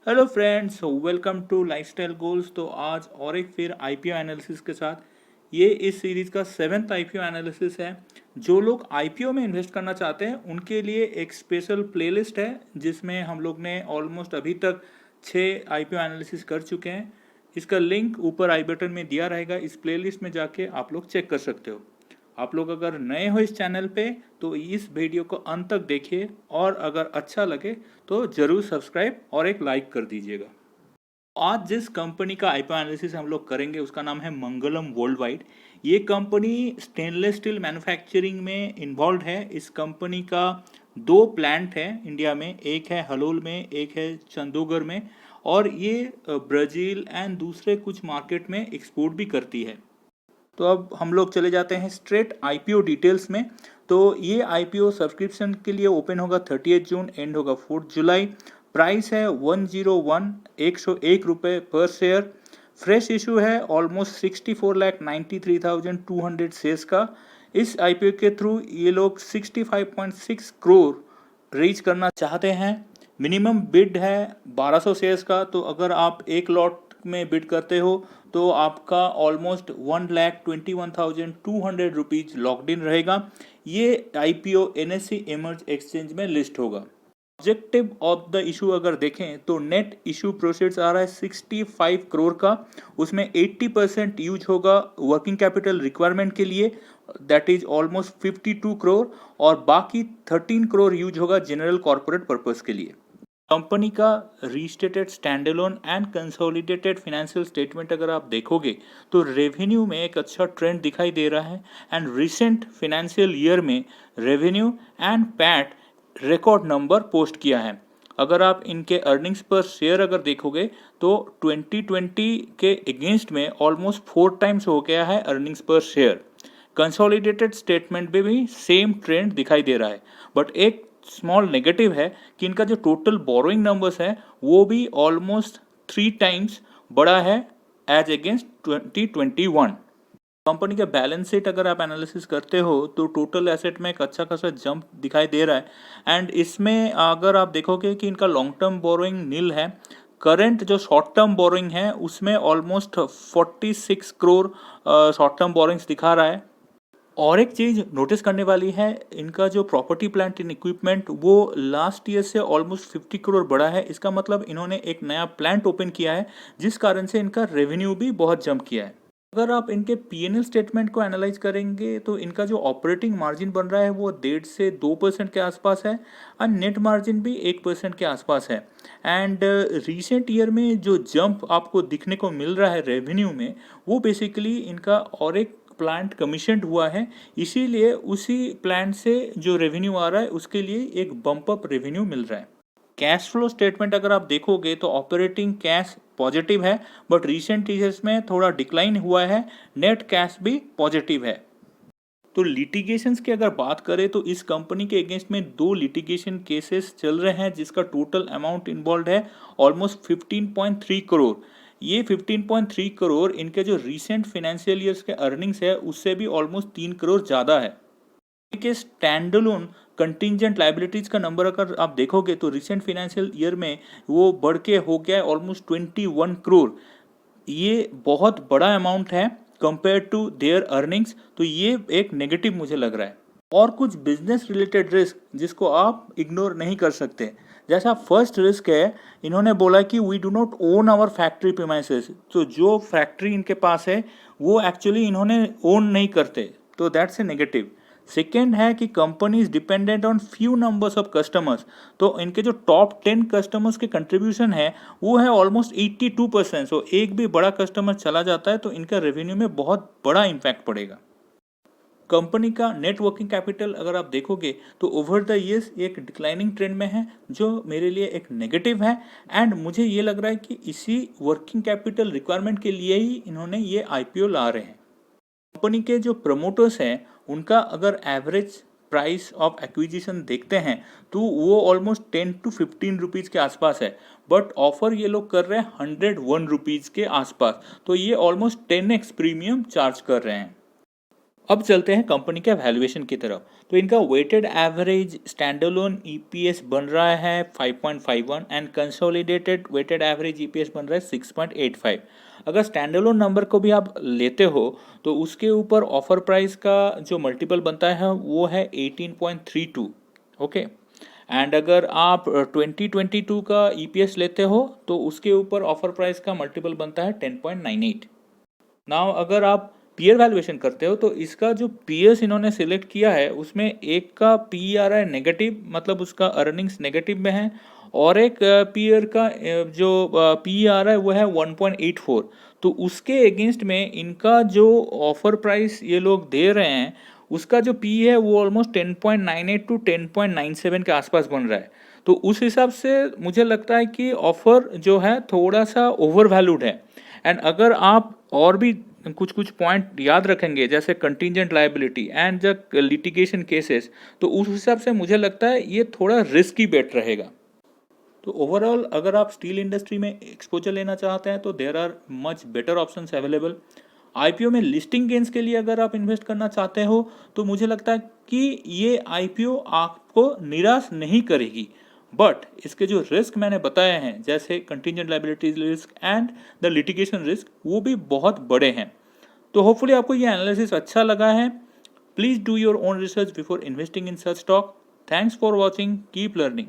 Hello friends, welcome to lifestyle goals. तो आज और एक फिर आईपीओ एनालिसिस के साथ, ये इस सीरीज़ का 7th आईपीओ एनालिसिस है। जो लोग आईपीओ में इन्वेस्ट करना चाहते हैं उनके लिए एक स्पेशल प्लेलिस्ट है जिसमें हम लोग ने ऑलमोस्ट अभी तक 6 आईपीओ एनालिसिस कर चुके हैं। इसका लिंक ऊपर आई बटन में दिया रहेगा। इस प्लेलिस्ट में जाके आप लोग चेक कर सकते हो। आप लोग अगर नए हो इस चैनल पे तो इस वीडियो को अंत तक देखिए, और अगर अच्छा लगे तो ज़रूर सब्सक्राइब और एक लाइक कर दीजिएगा। आज जिस कंपनी का आईपीओ एनालिसिस हम लोग करेंगे उसका नाम है मंगलम वर्ल्ड वाइड। ये कंपनी स्टेनलेस स्टील मैन्युफैक्चरिंग में इन्वॉल्व है। इस कंपनी का 2 प्लांट है इंडिया में, एक है हलोल में, एक है चंदोगढ़ में, और ये ब्राज़ील एंड दूसरे कुछ मार्केट में एक्सपोर्ट भी करती है। तो अब हम लोग चले जाते हैं स्ट्रेट आईपीओ डिटेल्स में। तो ये आईपीओ सब्सक्रिप्शन के लिए ओपन होगा 30 जून, एंड होगा 4 जुलाई। प्राइस है 101 रुपये पर शेयर। फ्रेश इशू है ऑलमोस्ट 64,93,200 शेयर्स का। इस आईपीओ के थ्रू ये लोग 65.6 करोड़ रीच करना चाहते हैं। मिनिमम बिड है 1200 शेयर्स का। तो अगर आप एक लॉट में बिड करते हो तो आपका ऑलमोस्ट 1,21,200 रुपीज लॉक्ड इन रहेगा। ये आईपीओ एनएससी इमर्ज एक्सचेंज में लिस्ट होगा। ऑब्जेक्टिव ऑफ द इशू अगर देखें तो नेट इशू प्रोसीड्स आ रहा है 65 करोड़ का। उसमें 80% यूज होगा वर्किंग कैपिटल रिक्वायरमेंट के लिए, दैट इज ऑलमोस्ट 52 करोड़, और बाकी 13 करोड़ यूज होगा जनरल कॉर्पोरेट पर्पस के लिए। कंपनी का restated standalone and consolidated financial statement अगर आप देखोगे तो रेवेन्यू में एक अच्छा ट्रेंड दिखाई दे रहा है, एंड रिसेंट फाइनेंशियल ईयर में revenue and PAT record number post किया है। अगर आप इनके अर्निंग्स पर शेयर अगर देखोगे तो 2020 के अगेंस्ट में ऑलमोस्ट 4 टाइम्स हो गया है अर्निंग्स पर शेयर। कंसोलिडेटेड स्टेटमेंट में भी सेम ट्रेंड दिखाई दे रहा है, बट एक स्मॉल नेगेटिव है कि इनका जो टोटल बोरोइंग नंबर्स है वो भी ऑलमोस्ट 3 टाइम्स बड़ा है एज अगेंस्ट 2021। कंपनी का बैलेंस शीट अगर आप एनालिसिस करते हो तो टोटल एसेट में एक अच्छा खासा जंप दिखाई दे रहा है, एंड इसमें अगर आप देखोगे कि इनका लॉन्ग टर्म बोरोइंग नील है। करंट जो शॉर्ट टर्म बोरोइंग है उसमें almost 46 crore short term borrowings दिखा रहा है। और एक चीज़ नोटिस करने वाली है, इनका जो प्रॉपर्टी प्लांट इन इक्विपमेंट वो लास्ट ईयर से ऑलमोस्ट 50 करोड़ बढ़ा है। इसका मतलब इन्होंने एक नया प्लांट ओपन किया है जिस कारण से इनका रेवेन्यू भी बहुत जंप किया है। अगर आप इनके पीएनएल स्टेटमेंट को एनालाइज करेंगे तो इनका जो ऑपरेटिंग मार्जिन बन रहा है वो 1.5 से 2% के आसपास है, और नेट मार्जिन भी 1% के आसपास है। एंड रिसेंट ईयर में जो जंप आपको दिखने को मिल रहा है रेवेन्यू में, वो बेसिकली इनका और एक प्लांट कमीशनड हुआ है, इसीलिए उसी प्लांट से जो रेवेन्यू आ रहा है उसके लिए एक बम्प अप रेवेन्यू मिल रहा है। कैश फ्लो स्टेटमेंट अगर आप देखोगे तो ऑपरेटिंग कैश पॉजिटिव है, बट रिसेंट ईयर्स में थोड़ा डिक्लाइन हुआ है। नेट कैश भी पॉजिटिव है। तो लिटिगेशंस की अगर बात करें तो इस कंपनी के अगेंस्ट में 2 लिटिगेशन केसेस चल रहे हैं जिसका टोटल अमाउंट इन्वॉल्व है ऑलमोस्ट 15.3 करोड़। ये 15.3 करोड़ इनके जो रिसेंट फाइनेंशियल ईयर्स के अर्निंग्स है उससे भी ऑलमोस्ट 3 करोड़ ज़्यादा है। के स्टैंडअलोन कंटिंजेंट लाइबिलिटीज का नंबर अगर आप देखोगे तो रिसेंट फाइनेंशियल ईयर में वो बढ़ के हो गया है ऑलमोस्ट 21 करोड़। ये बहुत बड़ा अमाउंट है कंपेयर टू देयर अर्निंग्स, तो ये एक नेगेटिव मुझे लग रहा है। और कुछ बिजनेस रिलेटेड रिस्क जिसको आप इग्नोर नहीं कर सकते, जैसा फर्स्ट रिस्क है, इन्होंने बोला कि we do not own our factory premises. तो जो फैक्ट्री इनके पास है वो एक्चुअली इन्होंने ओन नहीं करते, तो दैट्स ए नेगेटिव। सेकेंड है कि company is dependent on few numbers of customers. तो इनके जो टॉप 10 कस्टमर्स के कंट्रीब्यूशन है वो है ऑलमोस्ट 82%। सो एक भी बड़ा कस्टमर चला जाता है तो इनका रेवेन्यू में बहुत बड़ा इम्पैक्ट पड़ेगा। कंपनी का नेट वर्किंग कैपिटल अगर आप देखोगे तो ओवर द ईयर्स एक डिक्लाइनिंग ट्रेंड में है, जो मेरे लिए एक नेगेटिव है। एंड मुझे ये लग रहा है कि इसी वर्किंग कैपिटल रिक्वायरमेंट के लिए ही इन्होंने ये आईपीओ ला रहे हैं। कंपनी के जो प्रमोटर्स हैं उनका अगर एवरेज प्राइस ऑफ एक्विजिशन देखते हैं तो वो ऑलमोस्ट 10 to 15 रुपीज़ के आसपास है, बट ऑफर ये लोग कर रहे हैं 101 रुपीज़ के आसपास। तो ये ऑलमोस्ट 10x प्रीमियम चार्ज कर रहे हैं। अब चलते हैं कंपनी के वैल्यूएशन की तरफ। तो इनका वेटेड एवरेज स्टैंडअलोन ईपीएस बन रहा है 5.51 and consolidated weighted average EPS बन रहा है 6.85। अगर स्टैंडअलोन नंबर को भी आप लेते हो तो उसके ऊपर ऑफर प्राइस का जो मल्टीपल बनता है वो है 18.32। ओके, एंड अगर आप 2022 का ईपीएस लेते हो तो उसके ऊपर ऑफर प्राइस का मल्टीपल बनता है 10.98। नाउ अगर आप पीयर वैल्यूएशन करते हो तो इसका जो पीएस इन्होंने सिलेक्ट किया है उसमें एक का पी आ रहा है नेगेटिव, मतलब उसका अर्निंग्स नेगेटिव में है, और एक पीयर का जो पी आ रहा है वो है 1.84। तो उसके अगेंस्ट में इनका जो ऑफर प्राइस ये लोग दे रहे हैं उसका जो पी है वो ऑलमोस्ट 10.98 टू 10.97 के आसपास बन रहा है। तो उस हिसाब से मुझे लगता है कि ऑफर जो है थोड़ा सा ओवर वैल्यूड है। एंड अगर आप और भी कुछ कुछ पॉइंट याद रखेंगे जैसे contingent liability and the litigation cases, तो उस हिसाब से मुझे लगता है ये थोड़ा रिस्की बेट रहेगा। तो ओवरऑल अगर आप स्टील इंडस्ट्री में एक्सपोजर लेना चाहते हैं तो there are much better options available. IPO में लिस्टिंग गेन्स के लिए अगर आप इन्वेस्ट करना चाहते हो तो मुझे लगता है कि ये आईपीओ आपको निराश नहीं करेगी, बट इसके जो रिस्क मैंने बताए हैं जैसे contingent liabilities risk and the litigation risk वो भी बहुत बड़े हैं। तो होपफुली आपको ये एनालिसिस अच्छा लगा है। Please do your own research before investing in such stock. Thanks for watching, keep learning.